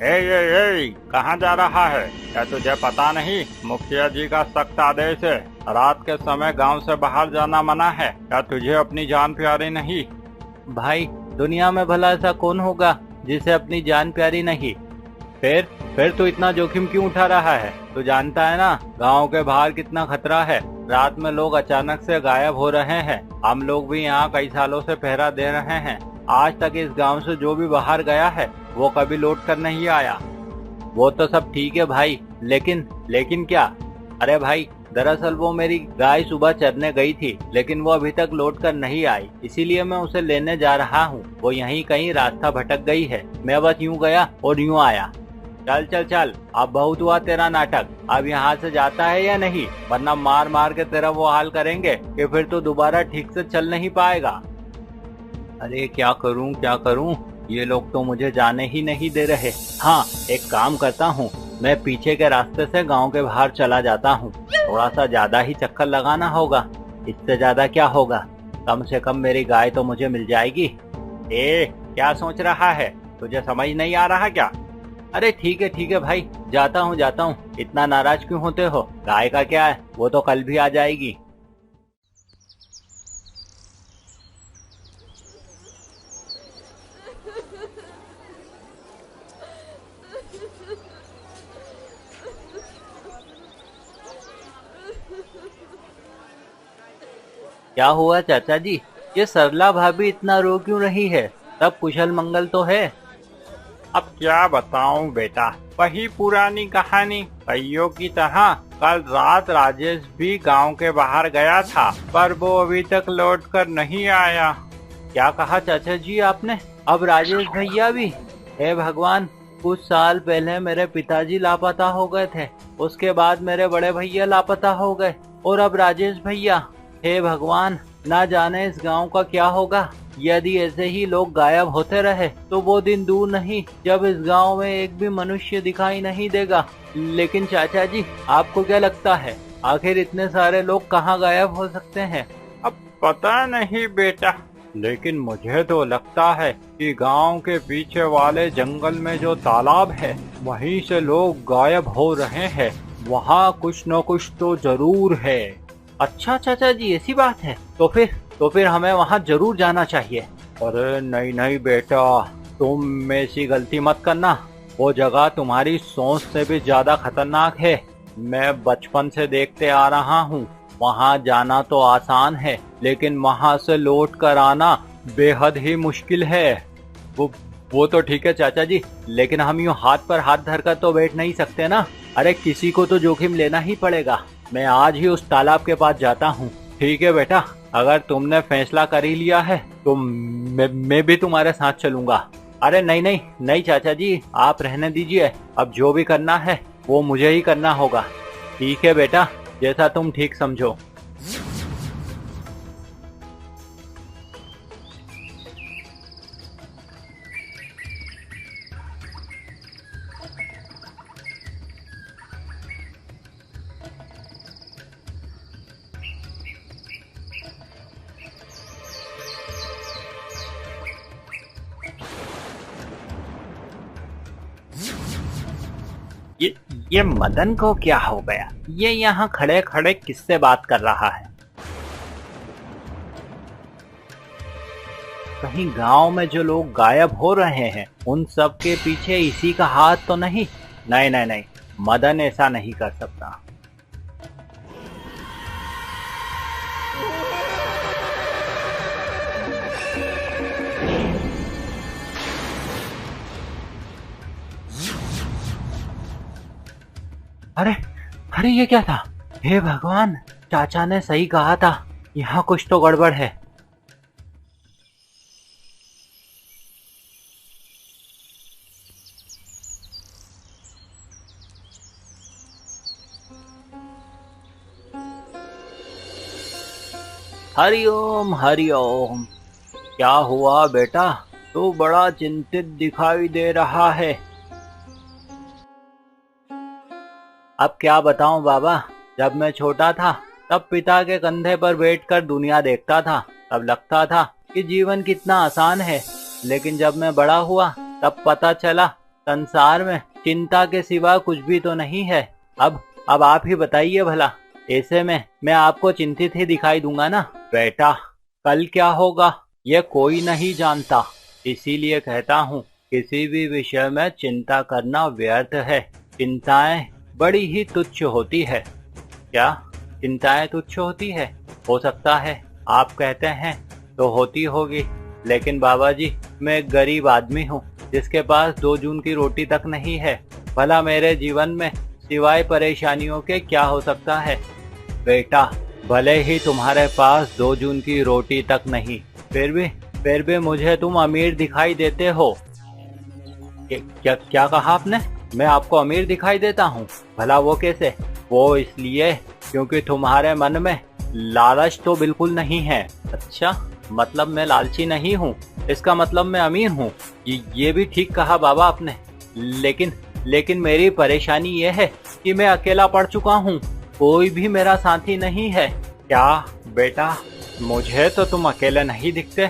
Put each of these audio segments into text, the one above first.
ए, कहाँ जा रहा है? क्या तुझे पता नहीं मुखिया जी का सख्त आदेश है, रात के समय गांव से बाहर जाना मना है। क्या तुझे अपनी जान प्यारी नहीं? भाई, दुनिया में भला ऐसा कौन होगा जिसे अपनी जान प्यारी नहीं? फिर तू इतना जोखिम क्यों उठा रहा है? तू जानता है ना गांव के बाहर कितना खतरा है। रात में लोग अचानक से गायब हो रहे हैं। हम लोग भी यहाँ कई सालों से पहरा दे रहे हैं। आज तक इस गांव से जो भी बाहर गया है वो कभी लौट कर नहीं आया। वो तो सब ठीक है भाई, लेकिन क्या? अरे भाई, दरअसल वो मेरी गाय सुबह चरने गई थी, लेकिन वो अभी तक लौट कर नहीं आई, इसीलिए मैं उसे लेने जा रहा हूँ। वो यहीं कहीं रास्ता भटक गई है। मैं बस यूँ गया और यूँ आया। चल, अब बहुत हुआ तेरा नाटक। अब यहाँ से जाता है या नहीं, वरना मार मार के तेरा वो हाल करेंगे कि फिर तो दोबारा ठीक से चल नहीं पाएगा। अरे क्या करूँ? ये लोग तो मुझे जाने ही नहीं दे रहे। हाँ, एक काम करता हूँ, मैं पीछे के रास्ते से गांव के बाहर चला जाता हूँ। थोड़ा सा ज्यादा ही चक्कर लगाना होगा, इससे ज्यादा क्या होगा। कम से कम मेरी गाय तो मुझे मिल जाएगी। क्या सोच रहा है? तुझे समझ नहीं आ रहा क्या? अरे ठीक है भाई, जाता हूँ। इतना नाराज क्यों होते हो? गाय का क्या है, वो तो कल भी आ जाएगी। क्या हुआ चाचा जी? ये सरला भाभी इतना रो क्यों रही है? सब कुशल मंगल तो है? अब क्या बताऊं बेटा, वही पुरानी कहानी कईयों की तरह। कल रात राजेश भी गांव के बाहर गया था, पर वो अभी तक लौट कर नहीं आया। क्या कहा चाचा जी आपने? अब राजेश भैया भी? हे भगवान, कुछ साल पहले मेरे पिताजी लापता हो गए थे, उसके बाद मेरे बड़े भैया लापता हो गए, और अब राजेश भैया। हे भगवान, ना जाने इस गांव का क्या होगा। यदि ऐसे ही लोग गायब होते रहे तो वो दिन दूर नहीं जब इस गांव में एक भी मनुष्य दिखाई नहीं देगा। लेकिन चाचा जी, आपको क्या लगता है, आखिर इतने सारे लोग कहाँ गायब हो सकते हैं? अब पता नहीं बेटा, लेकिन मुझे तो लगता है कि गांव के पीछे वाले जंगल में जो तालाब है, वहीं से लोग गायब हो रहे हैं। वहाँ कुछ न कुछ तो जरूर है। अच्छा चाचा जी, ऐसी बात है? तो फिर हमें वहाँ जरूर जाना चाहिए। अरे नहीं बेटा, तुम ऐसी गलती मत करना। वो जगह तुम्हारी सोच से भी ज्यादा खतरनाक है। मैं बचपन से देखते आ रहा हूँ। वहाँ जाना तो आसान है, लेकिन वहाँ से लौट कर आना बेहद ही मुश्किल है। वो तो ठीक है चाचा जी, लेकिन हम यूँ हाथ पर हाथ धरकर तो बैठ नहीं सकते ना। अरे किसी को तो जोखिम लेना ही पड़ेगा। मैं आज ही उस तालाब के पास जाता हूँ। ठीक है बेटा, अगर तुमने फैसला कर ही लिया है तो मैं भी तुम्हारे साथ चलूंगा। अरे नहीं चाचा जी, आप रहने दीजिए। अब जो भी करना है वो मुझे ही करना होगा। ठीक है बेटा, जैसा तुम ठीक समझो। ये मदन को क्या हो गया? ये यहाँ खड़े खड़े किससे बात कर रहा है? कहीं गांव में जो लोग गायब हो रहे हैं उन सब के पीछे इसी का हाथ तो नहीं? नहीं, मदन ऐसा नहीं कर सकता। अरे ये क्या था? हे भगवान, चाचा ने सही कहा था, यहाँ कुछ तो गड़बड़ है। हरिओम। क्या हुआ बेटा, तू बड़ा चिंतित दिखाई दे रहा है। अब क्या बताऊं बाबा, जब मैं छोटा था तब पिता के कंधे पर बैठकर दुनिया देखता था। तब लगता था कि जीवन कितना आसान है, लेकिन जब मैं बड़ा हुआ तब पता चला संसार में चिंता के सिवा कुछ भी तो नहीं है। अब आप ही बताइए भला, ऐसे में मैं आपको चिंतित ही दिखाई दूंगा ना। बेटा, कल क्या होगा ये कोई नहीं जानता, इसीलिए कहता हूँ किसी भी विषय में चिंता करना व्यर्थ है। चिंताएं बड़ी ही तुच्छ होती है। क्या चिंताएं तुच्छ होती है? हो सकता है, आप कहते हैं तो होती होगी, लेकिन बाबा जी मैं एक गरीब आदमी हूँ जिसके पास 2 जून की रोटी तक नहीं है। भला मेरे जीवन में सिवाय परेशानियों के क्या हो सकता है? बेटा, भले ही तुम्हारे पास 2 जून की रोटी तक नहीं, फिर भी मुझे तुम अमीर दिखाई देते हो। क्या कहा आपने? मैं आपको अमीर दिखाई देता हूँ? भला वो कैसे? वो इसलिए क्योंकि तुम्हारे मन में लालच तो बिल्कुल नहीं है। अच्छा, मतलब मैं लालची नहीं हूँ, इसका मतलब मैं अमीर हूँ। ये भी ठीक कहा बाबा आपने, लेकिन मेरी परेशानी ये है कि मैं अकेला पड़ चुका हूँ, कोई भी मेरा साथी नहीं है। क्या बेटा, मुझे तो तुम अकेले नहीं दिखते।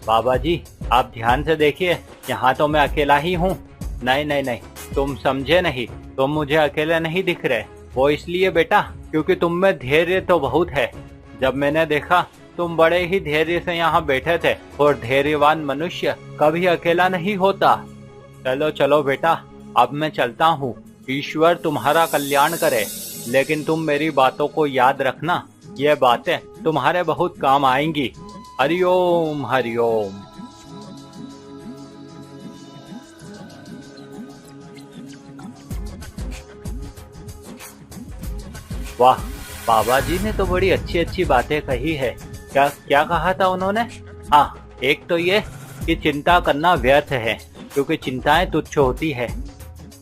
बाबा जी आप ध्यान से देखिए, यहाँ तो मैं अकेला ही हूँ। नहीं, तुम समझे नहीं, तुम मुझे अकेले नहीं दिख रहे। वो इसलिए बेटा क्योंकि तुम में धैर्य तो बहुत है। जब मैंने देखा तुम बड़े ही धैर्य से यहाँ बैठे थे, और धैर्यवान मनुष्य कभी अकेला नहीं होता। चलो बेटा, अब मैं चलता हूँ। ईश्वर तुम्हारा कल्याण करे, लेकिन तुम मेरी बातों को याद रखना, ये बातें तुम्हारे बहुत काम आएंगी। हरिओम हरिओम। वाह, बाबा जी ने तो बड़ी अच्छी अच्छी बातें कही है। क्या कहा था उन्होंने? हाँ, एक तो ये कि चिंता करना व्यर्थ है क्योंकि चिंताएं तुच्छ होती है।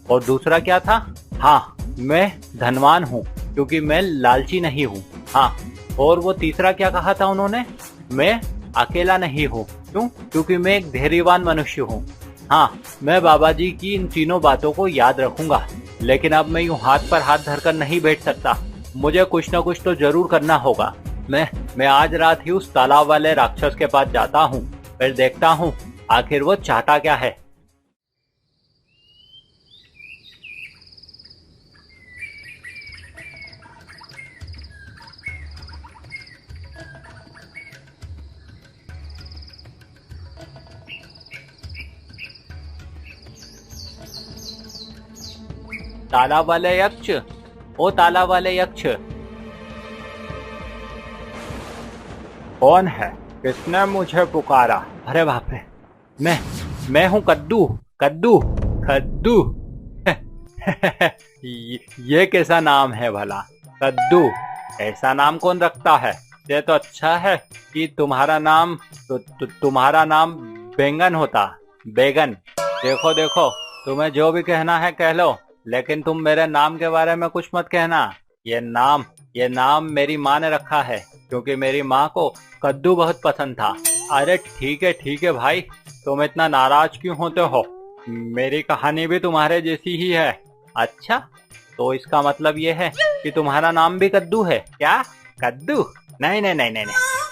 और दूसरा क्या था? हाँ, मैं धनवान हूँ क्योंकि मैं लालची नहीं हूँ। हाँ, और वो तीसरा क्या कहा था उन्होंने? मैं अकेला नहीं हूँ। क्यों? क्योंकि मैं एक धैर्यवान मनुष्य हूँ। हाँ, मैं बाबा जी की इन तीनों बातों को याद रखूंगा, लेकिन अब मैं यूं हाथ पर हाथ धरकर नहीं बैठ सकता। मुझे कुछ न कुछ तो जरूर करना होगा। मैं आज रात ही उस तालाब वाले राक्षस के पास जाता हूँ, फिर देखता हूँ आखिर वो चाहता क्या है। तालाब वाले यक्ष, ओ तालाब वाले यक्ष। कौन है? किसने मुझे पुकारा? अरे बाप रे, मैं हूँ कद्दू। ये कैसा नाम है भला? कद्दू, ऐसा नाम कौन रखता है? ये तो अच्छा है कि तुम्हारा नाम तुम्हारा नाम बैंगन होता। बैगन। देखो, तुम्हें जो भी कहना है कह लो, लेकिन तुम मेरे नाम के बारे में कुछ मत कहना। ये नाम मेरी माँ ने रखा है क्योंकि मेरी माँ को कद्दू बहुत पसंद था। अरे ठीक है भाई, तुम इतना नाराज क्यों होते हो? मेरी कहानी भी तुम्हारे जैसी ही है। अच्छा, तो इसका मतलब ये है कि तुम्हारा नाम भी कद्दू है क्या? कद्दू? नहीं,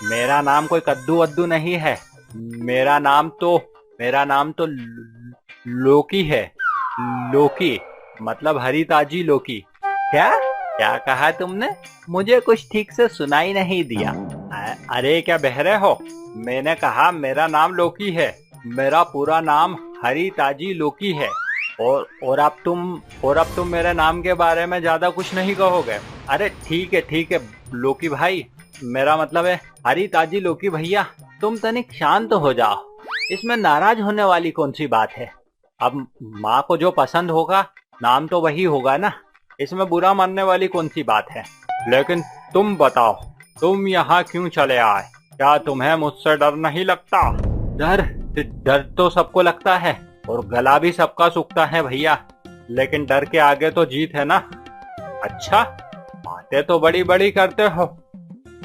मेरा नाम कोई कद्दू वद्दू नहीं है। मेरा नाम तो लोकी है। लोकी मतलब हरी ताजी लौकी। क्या कहा तुमने? मुझे कुछ ठीक से सुनाई नहीं दिया। अरे क्या बहरे हो? मैंने कहा मेरा नाम लोकी है। मेरा पूरा नाम हरी ताजी लोकी है। और अब तुम मेरे नाम के बारे में ज्यादा कुछ नहीं कहोगे? अरे ठीक है लोकी भाई, मेरा मतलब है हरी ताजी लोकी भैया, तुम तनिक शांत हो जाओ। इसमें नाराज होने वाली कौन सी बात है? अब माँ को जो पसंद होगा नाम तो वही होगा ना, इसमें बुरा मानने वाली कौन सी बात है? लेकिन तुम बताओ, तुम यहाँ क्यों चले आए? क्या तुम्हें मुझसे डर नहीं लगता? डर तो सबको लगता है और गला भी सबका सूखता है भैया, लेकिन डर के आगे तो जीत है ना। अच्छा, बातें तो बड़ी बड़ी करते हो।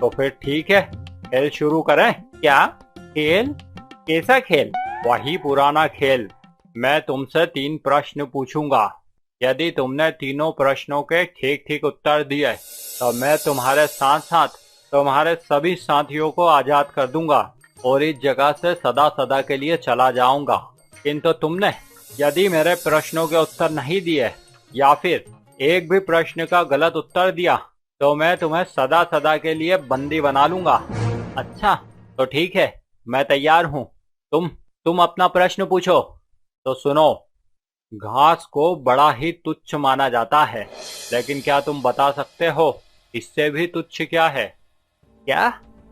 तो फिर ठीक है, खेल शुरू करें? क्या खेल? कैसा खेल? वही पुराना खेल। मैं तुमसे 3 प्रश्न पूछूंगा। यदि तुमने तीनों प्रश्नों के ठीक ठीक उत्तर दिए तो मैं तुम्हारे साथ साथ तुम्हारे सभी साथियों को आजाद कर दूंगा और इस जगह से सदा सदा के लिए चला जाऊंगा। किंतु तुमने यदि मेरे प्रश्नों के उत्तर नहीं दिए या फिर एक भी प्रश्न का गलत उत्तर दिया तो मैं तुम्हें सदा सदा के लिए बंदी बना लूंगा। अच्छा, तो ठीक है, मैं तैयार हूँ। तुम अपना प्रश्न पूछो। तो सुनो, घास को बड़ा ही तुच्छ माना जाता है, लेकिन क्या तुम बता सकते हो इससे भी तुच्छ क्या है? क्या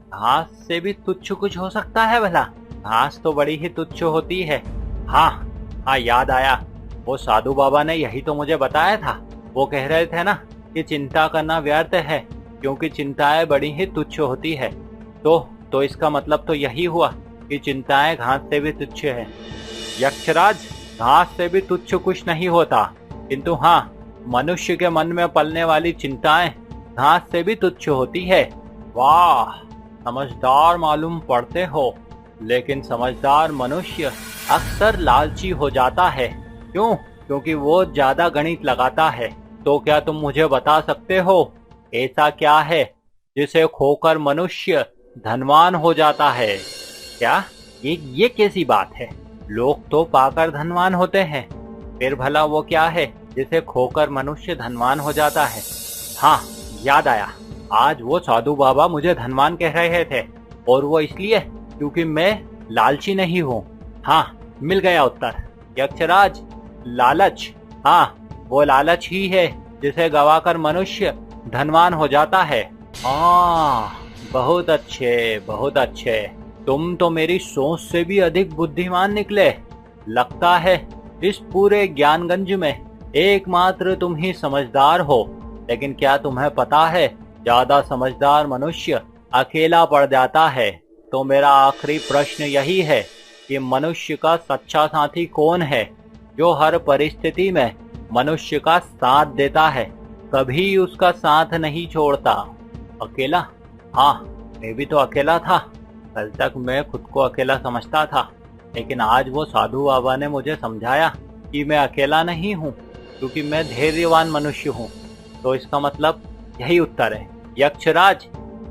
घास से भी तुच्छ कुछ हो सकता है भला? घास तो बड़ी ही तुच्छ होती है। हाँ हाँ, याद आया, वो साधु बाबा ने यही तो मुझे बताया था। वो कह रहे थे ना कि चिंता करना व्यर्थ है क्योंकि चिंताएं बड़ी ही तुच्छ होती है। तो इसका मतलब तो यही हुआ कि चिंताएं घास से भी तुच्छ है। यक्षराज, घास से भी तुच्छ कुछ नहीं होता, किंतु हाँ, मनुष्य के मन में पलने वाली चिंताएं घास से भी तुच्छ होती है। वाह, समझदार मालूम पड़ते हो। लेकिन समझदार मनुष्य अक्सर लालची हो जाता है। क्यों? क्योंकि वो ज्यादा गणित लगाता है। तो क्या तुम मुझे बता सकते हो ऐसा क्या है जिसे खोकर मनुष्य धनवान हो जाता है? क्या ये कैसी बात है? लोग तो पाकर धनवान होते हैं, फिर भला वो क्या है जिसे खोकर मनुष्य धनवान हो जाता है? हाँ, याद आया, आज वो साधु बाबा मुझे धनवान कह रहे थे, और वो इसलिए क्योंकि मैं लालची नहीं हूँ। हाँ, मिल गया उत्तर। यक्षराज, लालच, हाँ, वो लालच ही है जिसे गवाकर मनुष्य धनवान हो जाता है। बहुत अच्छे, बहुत अच्छे। तुम तो मेरी सोच से भी अधिक बुद्धिमान निकले। लगता है इस पूरे ज्ञानगंज में एकमात्र तुम ही समझदार हो। लेकिन क्या तुम्हें पता है, ज्यादा समझदार मनुष्य अकेला पड़ जाता है। तो मेरा आखिरी प्रश्न यही है कि मनुष्य का सच्चा साथी कौन है, जो हर परिस्थिति में मनुष्य का साथ देता है, कभी उसका साथ नहीं छोड़ता? अकेला? हाँ, मैं भी तो अकेला था। कल तक मैं खुद को अकेला समझता था, लेकिन आज वो साधु बाबा ने मुझे समझाया कि मैं अकेला नहीं हूँ, क्योंकि मैं धैर्यवान मनुष्य हूँ। तो इसका मतलब यही उत्तर है। यक्षराज,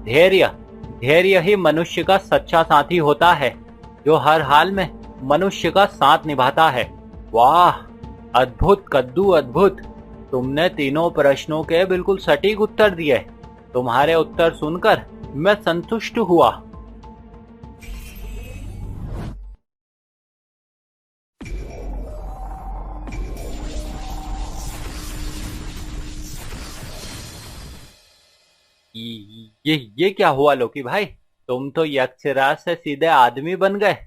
धैर्य ही मनुष्य का सच्चा साथी होता है, जो हर हाल में मनुष्य का साथ निभाता है। वाह, अद्भुत कद्दू, अद्भुत। तुमने तीनों प्रश्नों के बिल्कुल सटीक उत्तर दिए। तुम्हारे उत्तर सुनकर मैं संतुष्ट हुआ। ये क्या हुआ लोकी भाई? तुम तो यक्षराज से सीधे आदमी बन गए।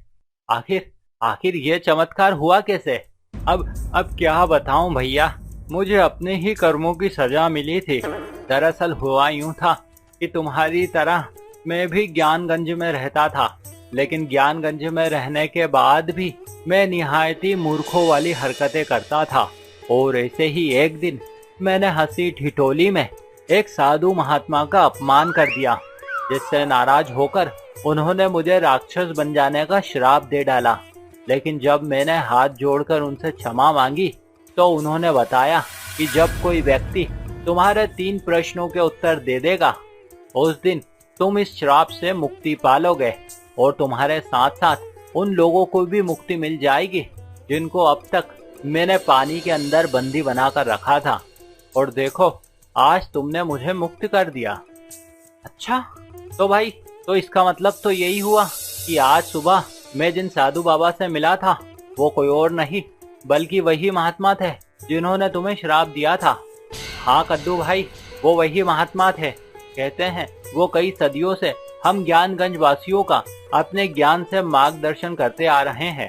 आखिर ये चमत्कार हुआ कैसे? अब क्या बताऊं भैया, मुझे अपने ही कर्मों की सजा मिली थी। दरअसल हुआ यूं था कि तुम्हारी तरह मैं भी ज्ञानगंज में रहता था, लेकिन ज्ञानगंज में रहने के बाद भी मैं निहायती मूर्खों वाली हरकतें करता था। और ऐसे ही एक दिन मैंने हंसी ठिठोली में एक साधु महात्मा का अपमान कर दिया, जिससे नाराज होकर उन्होंने मुझे राक्षस बन जाने का श्राप दे डाला। लेकिन जब मैंने हाथ जोड़कर उनसे क्षमा मांगी तो उन्होंने बताया कि जब कोई व्यक्ति तुम्हारे 3 प्रश्नों के उत्तर दे देगा, उस दिन तुम इस श्राप से मुक्ति पालोगे, और तुम्हारे साथ साथ उन लोगों को भी मुक्ति मिल जाएगी जिनको अब तक मैंने पानी के अंदर बंदी बनाकर रखा था। और देखो, आज तुमने मुझे मुक्त कर दिया। अच्छा, तो भाई, तो इसका मतलब तो यही हुआ कि आज सुबह मैं जिन साधु बाबा से मिला था वो कोई और नहीं बल्कि वही महात्मा थे जिन्होंने तुम्हें श्राप दिया था। हाँ कद्दू भाई, वो वही महात्मा थे। कहते हैं वो कई सदियों से हम ज्ञानगंज वासियों का अपने ज्ञान से मार्गदर्शन करते आ रहे हैं।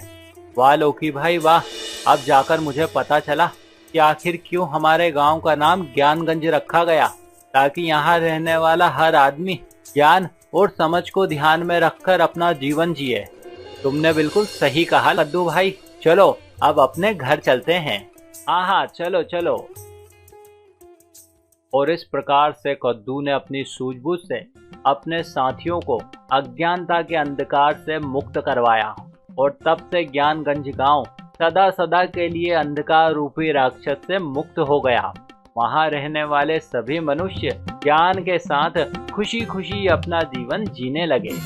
वाह लोकी भाई वाह, अब जाकर मुझे पता चला कि आखिर क्यों हमारे गांव का नाम ज्ञानगंज रखा गया, ताकि यहाँ रहने वाला हर आदमी ज्ञान और समझ को ध्यान में रखकर अपना जीवन जिए। तुमने बिल्कुल सही कहा कद्दू भाई। चलो अब अपने घर चलते हैं। हाँ, चलो चलो। और इस प्रकार से कद्दू ने अपनी सूझबूझ से अपने साथियों को अज्ञानता के अंधकार से मुक्त करवाया, और तब से ज्ञानगंज गांव सदा सदा के लिए अंधकार रूपी राक्षस से मुक्त हो गया। वहां रहने वाले सभी मनुष्य ज्ञान के साथ खुशी खुशी अपना जीवन जीने लगे।